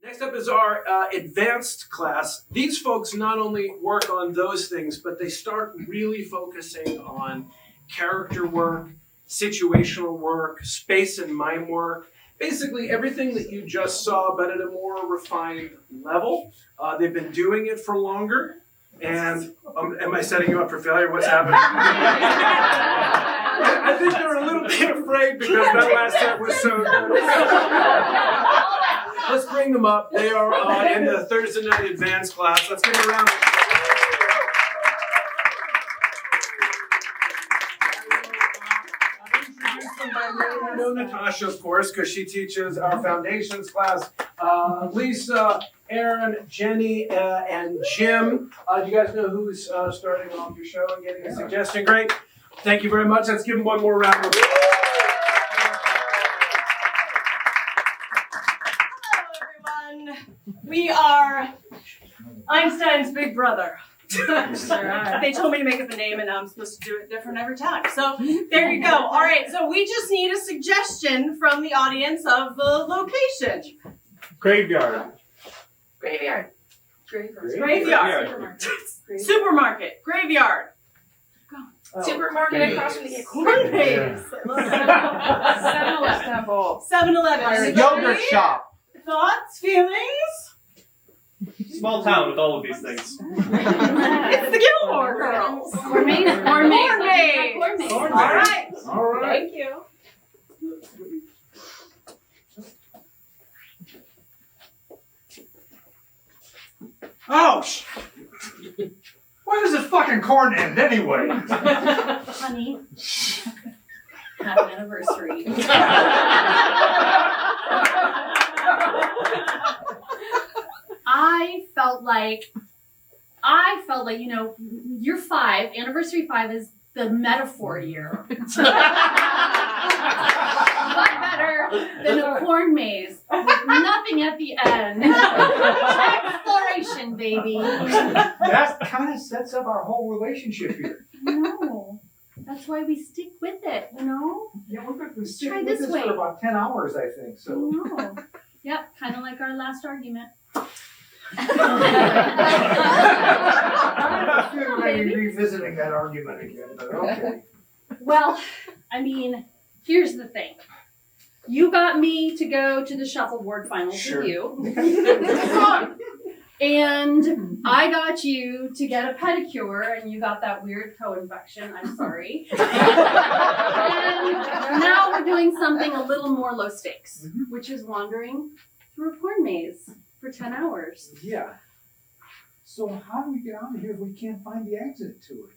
Next up is our advanced class. These folks not only work on those things, but they start really focusing on character work, situational work, space and mime work, basically everything that you just saw, but at a more refined level. They've been doing it for longer. And am I setting you up for failure? What's happening? I think they're a little bit afraid because that last set was so good. Let's bring them up. They are in the Thursday night advanced class. Let's give them a round of applause. Introduce them by name. You know Natasha, of course, because she teaches our foundations class. Lisa, Erin, Jenny, and Jim. Do you guys know who's starting off your show and getting a suggestion? Great. Thank you very much. Let's give them one more round of applause. We are Einstein's big brother. They told me to make up a name and I'm supposed to do it different every time. So there you go. All right, so we just need a suggestion from the audience of the location. Graveyard. Graveyard. Graveyard. Supermarket. Graveyard. Supermarket across from the Corn maze. 7-Eleven. Yogurt shop. Thoughts? Feelings? Small town with all of these things. It's the Gilmore Girls. Corn maze. Corn maze. All right. All right. Thank you. Oh, where does this fucking corn end anyway? Honey, happy anniversary. I felt like, you know, year 5, anniversary 5 is the metaphor year. Much better than a corn maze with nothing at the end. Exploration, baby. That kind of sets up our whole relationship here. No, that's why we stick with it, you know? Yeah, we're going to stick Try with this this way. for about 10 hours, I think. So. No. Yep, kind of like our last argument. I have a feeling maybe revisiting that argument again, but okay. Well, I mean, here's the thing. You got me to go to the shuffleboard finals Sure. with you. And I got you to get a pedicure, and you got that weird co-infection. I'm sorry. And now we're doing something a little more low stakes, which is wandering through a corn maze for 10 hours. Yeah. So how do we get out of here if we can't find the exit to it?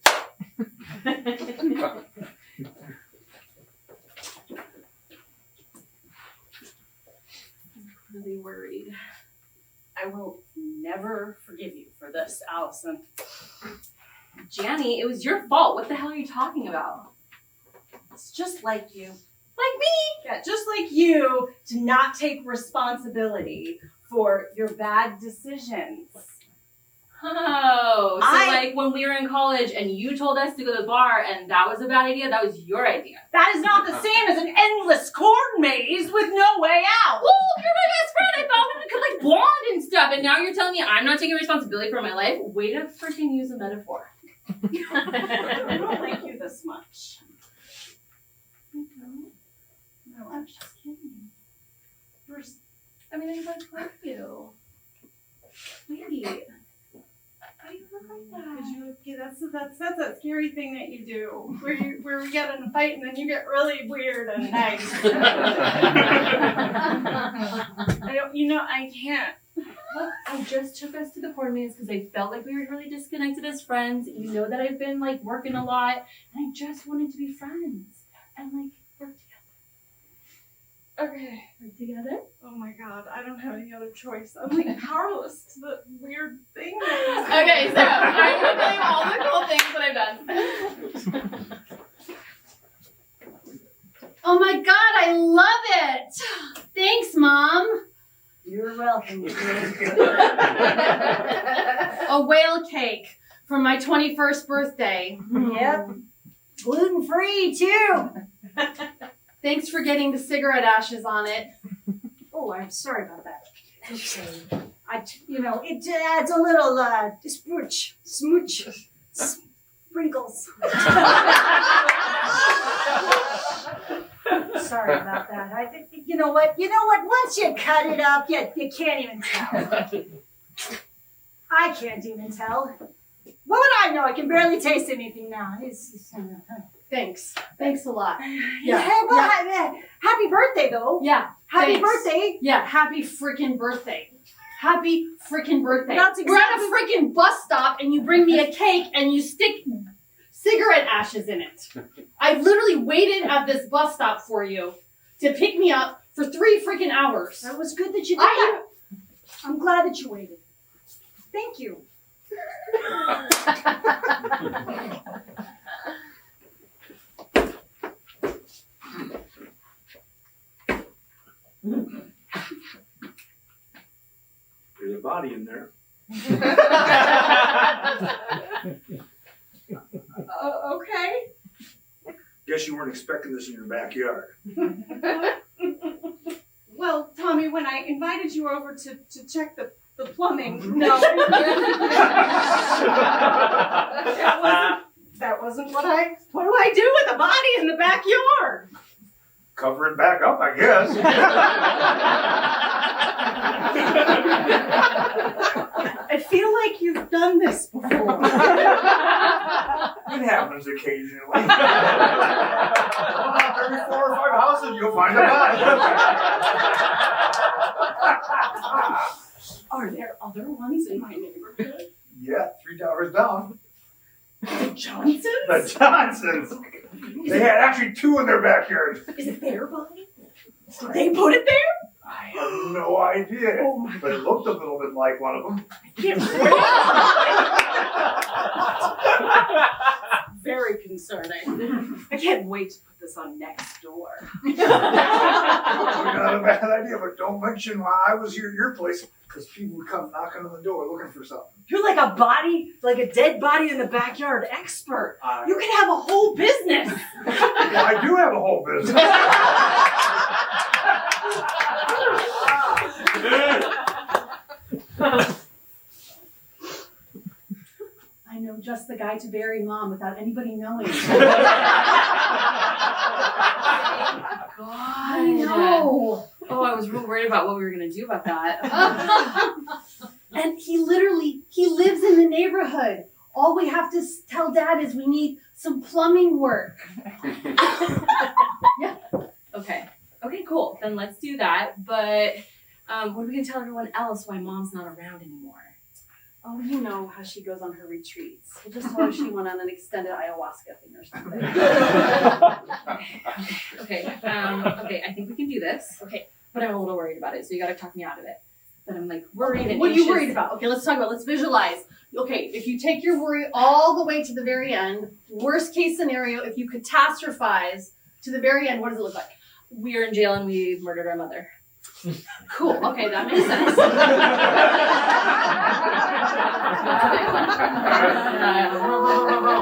I'm really worried. I will never forgive you for this, Allison. Janny, it was your fault. What the hell are you talking about? It's just like you. Like me? Yeah, just like you to not take responsibility for your bad decisions. Oh, so like when we were in college and you told us to go to the bar and that was a bad idea, that was your idea. That is not the same as an endless corn maze with no way out. Well, you're my best friend. I thought we could like bond and stuff, and now you're telling me I'm not taking responsibility for my life? Way to freaking use a metaphor. I don't like you this much. I was just kidding. I like you. Wait. Why do you look like that? That's a scary thing that you do, where we get in a fight and then you get really weird and nice. I can't. Look, I just took us to the corn maze because I felt like we were really disconnected as friends. You know that I've been like working a lot, and I just wanted to be friends and like work together. Okay. Work together? Oh my god, I don't have any other choice. I'm like powerless to the weird thing. Okay, so I'm gonna tell you all the cool things that I've done. Oh my god, I love it! Thanks, Mom. You're welcome. A whale cake for my 21st birthday. Yep. Gluten-free too. Thanks for getting the cigarette ashes on it. Oh, I'm sorry about that. Okay. It adds a little smooch, sprinkles. Sorry about that. You know what? Once you cut it up, you can't even tell. I can't even tell. What would I know? I can barely taste anything now. Thanks. Thanks a lot. Happy birthday, though. Yeah. Happy thanks. birthday. Yeah, happy freaking birthday. Happy freaking birthday. That's We're at a freaking bus stop and you bring me a cake and you stick cigarette ashes in it. I've literally waited at this bus stop for you to pick me up for 3 freaking hours. That was good that you did that. I'm glad that you waited. Thank you. There's a body in there. Okay. Guess you weren't expecting this in your backyard. Well, Tommy, when I invited you over to check the plumbing, no. that wasn't what do I do with a body in the backyard? Cover it back up, I guess. I feel like you've done this before. It happens occasionally. Every 4 or 5 houses, you'll find a body. Are there other ones in my neighborhood? Yeah, 3 towers down. The Johnsons? The Johnsons. They had actually 2 in their backyard. Is it their body? Did they put it there? I have no idea. Oh my But it looked a little bit like one of them. Very concerning. I can't wait to put this on next door. Not a bad idea, but don't mention why I was here at your place, because people would come knocking on the door looking for something. You're like a dead body in the backyard expert. You could have a whole business. Well, I do have a whole business. I know just the guy to bury Mom without anybody knowing. I know. Oh, I was real worried about what we were gonna do about that. And he lives in the neighborhood. All we have to tell Dad is we need some plumbing work. Yeah. Okay, cool. Then let's do that. But what are we gonna tell everyone else why Mom's not around anymore? Oh, you know how she goes on her retreats. We'll just tell her she went on an extended ayahuasca thing or something. Okay, I think we can do this. Okay, but I'm a little worried about it, so you gotta talk me out of it. But I'm like worried and What are you anxious. worried about? Okay, let's visualize. Okay, if you take your worry all the way to the very end, worst case scenario, if you catastrophize to the very end, what does it look like? We're in jail and we murdered our mother. Cool, okay, that makes sense.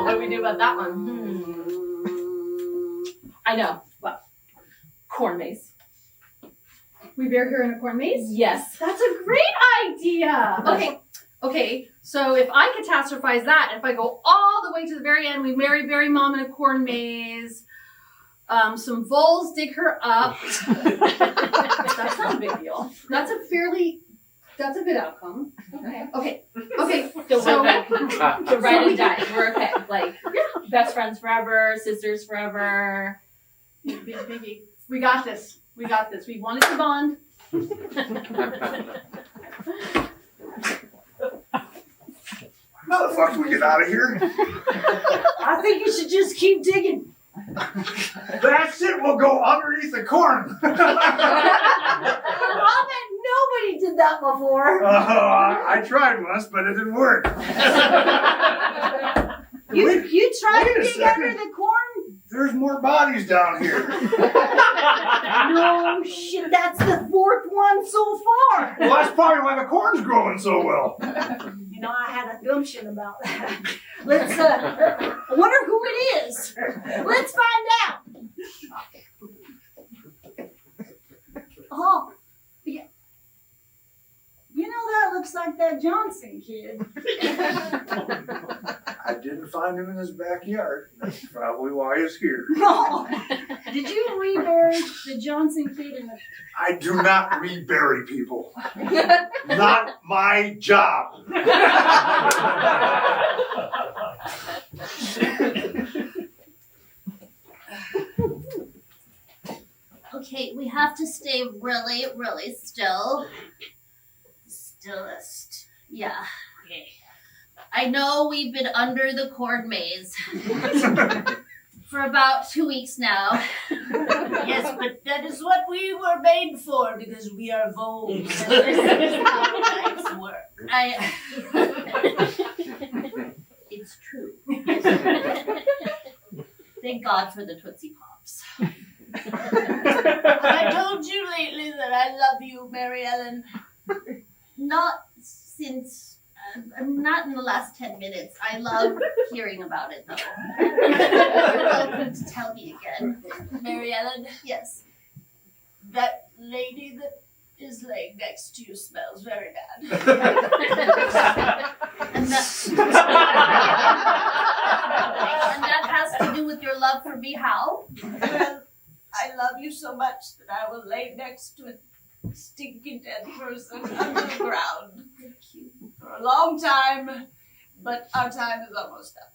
What do we do about that one? I know. What? Corn maze. We bury her in a corn maze? Yes. That's a great idea. Okay. So if I catastrophize that, if I go all the way to the very end, we bury Mom in a corn maze. Some voles dig her up. That's not a big deal. That's a good outcome. Okay. So ride and die. We're okay. Like, best friends forever, sisters forever. Baby, we got this. We wanted to bond. How the fuck do we get out of here? I think you should just keep digging. That's it. We'll go underneath the corn. I bet nobody did that before. I tried once, but it didn't work. You tried wait to a dig second. under the corn? There's more bodies down here. No shit, that's the 4th one so far. Well, that's probably why the corn's growing so well. You know, I had a gumption about that. Let's, I wonder who it is. Let's find out. Oh, yeah. like that Johnson kid. I didn't find him in his backyard. That's probably why he's here. No. Did you rebury the Johnson kid in the... I do not rebury people. Not my job. Okay, we have to stay really, really still. Stillest. Yeah. Okay. I know we've been under the corn maze for about 2 weeks now. Yes, but that is what we were made for because we are voles. And this is how lives work. It's true. Thank God for the Tootsie Pops. I told you lately that I love you, Mary Ellen. Not since, not in the last 10 minutes. I love hearing about it, though. You're welcome to tell me again. Mary Ellen, Yes. that lady that is laying next to you smells very bad. And that has to do with your love for me, how? Well, I love you so much that I will lay next to a stinking dead person under the ground. Thank you. For a long time, but our time is almost up.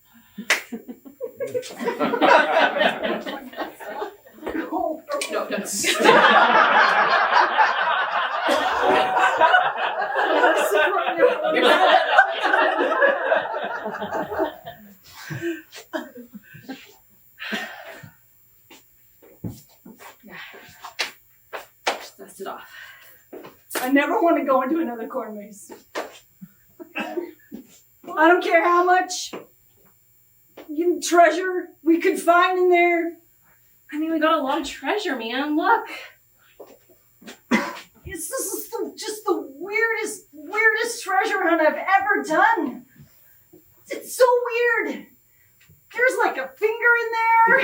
Just dust it off. I never want to go into another corn maze. I don't care how much treasure we could find in there. I mean, we got a lot of treasure, man. Look. This is just the weirdest treasure hunt I've ever done. It's so weird. There's like a finger in there.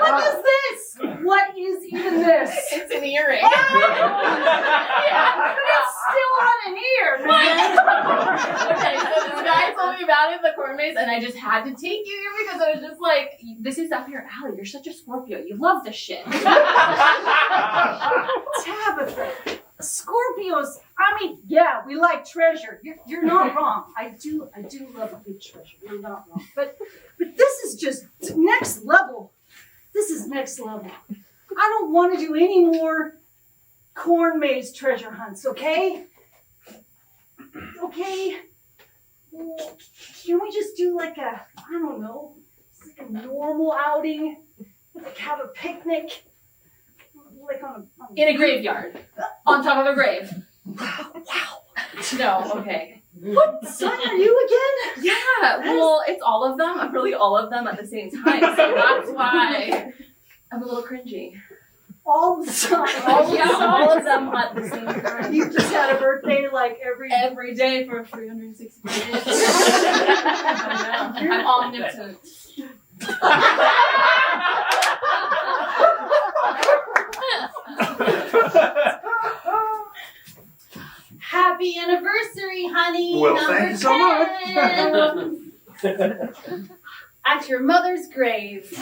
What is this? What is even this? It's an earring. Yeah, but it's still on an ear, man. Okay, so this guy told me about it in the corn maze, and I just had to take you here because I was just like, this is up your alley. You're such a Scorpio. You love this shit. Tabitha, Scorpios. I mean, yeah, we like treasure. You're not wrong. I do love a good treasure. You're not wrong. But this is just next level. This is next level. I don't want to do any more corn maze treasure hunts, okay? Okay? Well, can we just do like a, I don't know, just like a normal outing? Like have a picnic? Like on a In a graveyard. On top of a grave. Wow. No, okay. What son are you again? Yeah, well, it's all of them. I'm really all of them at the same time. So that's why I'm a little cringy. All the time. All of them at the same time. You just had a birthday like every day for 360 days. I know. I'm omnipotent. Happy anniversary, honey. Well, Number thank you so much. 10. At your mother's grave. I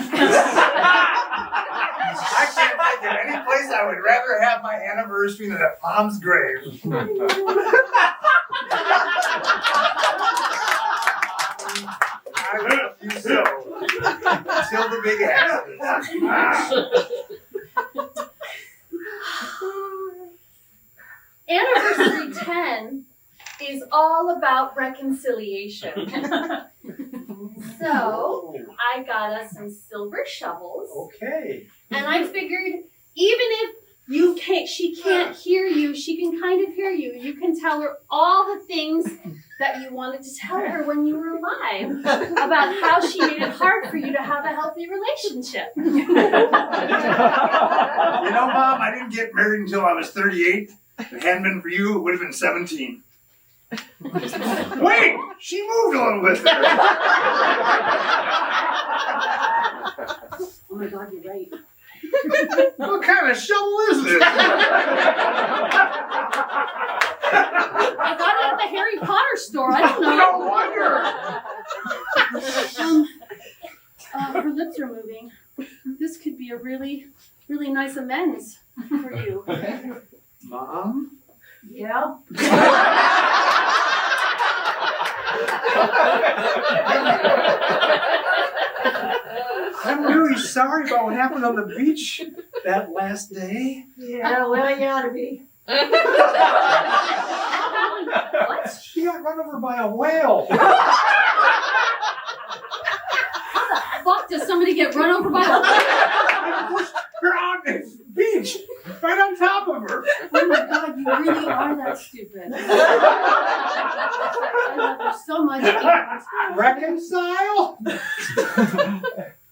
can't think of any place I would rather have my anniversary than at Mom's grave. I love you so. Till the big accident. Anniversary 10 is all about reconciliation. So I got us some silver shovels, Okay. and I figured even if she can't hear you, she can kind of hear you. You can tell her all the things that you wanted to tell her when you were alive about how she made it hard for you to have a healthy relationship. You know, Mom, I didn't get married until I was 38. If it hadn't been for you, it would have been 17. Wait! She moved a little bit there. Oh my God, you're right. What kind of shovel is this? I got it at the Harry Potter store. I don't know. No wonder. Her lips are moving. This could be a really, really nice amends for you. Mom? Yeah. I'm really sorry about what happened on the beach that last day. Yeah, well, you ought to be. What? She got run over by a whale. Fuck, does somebody get run over by a whale? I pushed her on the beach, right on top of her. Oh my God, you really are that stupid. I love her so much. Reconcile?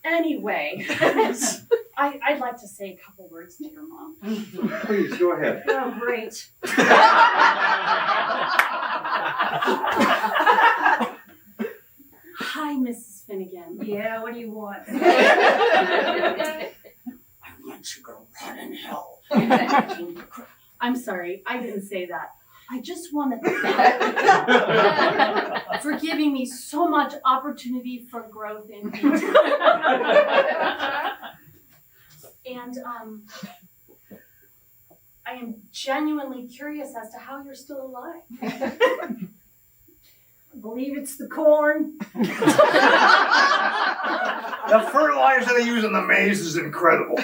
Anyway, I'd like to say a couple words to your mom. Please, go ahead. Oh, great. Hi, Mrs. Finnegan. Yeah, what do you want? I want you to rot in hell. I'm sorry, I didn't say that. I just wanted to thank you for giving me so much opportunity for growth in Improv. And I am genuinely curious as to how you're still alive. I believe it's the corn. The fertilizer they use in the maze is incredible.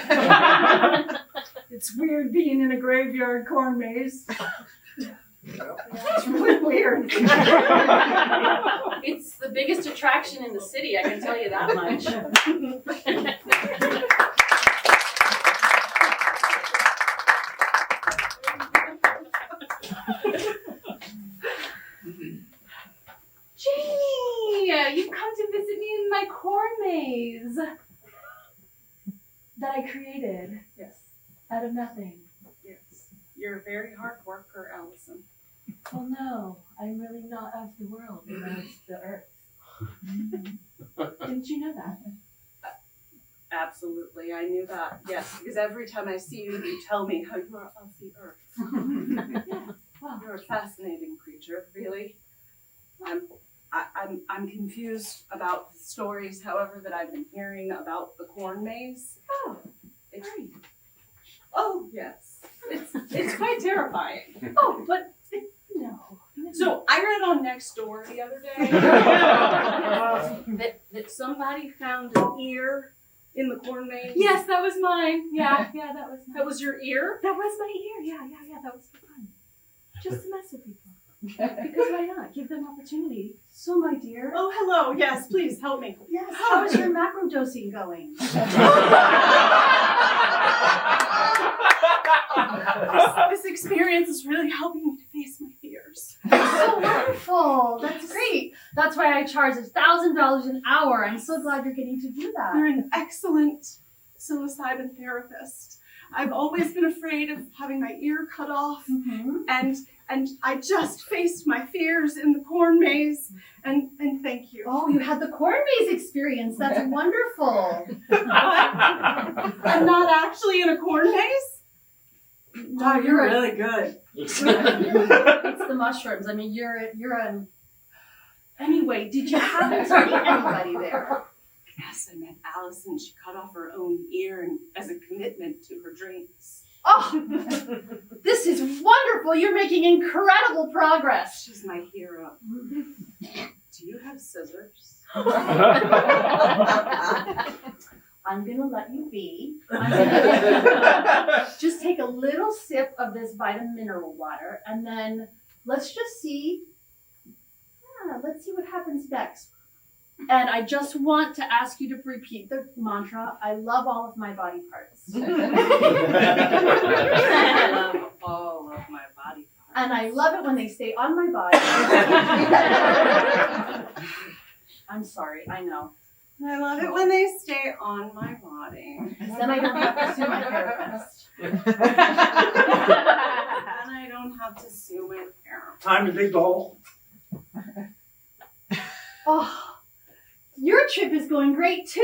It's weird being in a graveyard corn maze. It's really weird. It's the biggest attraction in the city, I can tell you that much. Jamie, you've come to visit me in my corn maze that I created Yes. out of nothing. Yes. You're a very hard worker, Allison. Well, no, I'm really not of the world. I'm of the earth. Didn't you know that? Absolutely, I knew that. Yes, because every time I see you, you tell me how you are of the earth. Yeah. Well, You're a fascinating creature, really. I'm confused about the stories, however, that I've been hearing about the corn maze. oh, It's, great. oh yes, it's quite terrifying. Oh, but no. So I read on Nextdoor the other day that somebody found an ear in the corn maze. Yes, that was mine. Yeah, that was mine. That was your ear? That was my ear. Yeah, that was for fun. Just to mess with people. Because why not? Give them opportunity. So, my dear, Oh, hello. Yes, please help me. yes, how is your macro dosing going? This experience is really helping me to face my fears. So wonderful. That's great. That's why I charge $1,000 an hour. I'm so glad you're getting to do You're that. an excellent psilocybin therapist. I've always been afraid of having my ear cut off, Mm-hmm. and I just faced my fears in the corn maze, and thank you. Oh, you had the corn maze experience. That's wonderful. I'm not actually in a corn maze? No, you're really good. It's the mushrooms. I mean, you're Anyway, did you happen to meet anybody there? Yes, I met Allison. She cut off her own ear and as a commitment to her dreams. Oh, this is wonderful. You're making incredible progress. She's my hero. Do you have scissors? I'm going to let you be. Just take a little sip of this vitamin mineral water, and then let's just see. Let's see what happens next. And I just want to ask you to repeat the mantra, I love all of my body parts. I love all of my body parts. And I love it when they stay on my body. I'm sorry, I know. I love it when they stay on my body. Then I don't have to sue my therapist. And I don't have to sue my parents. Time to dig the hole. Oh, your trip is going great too.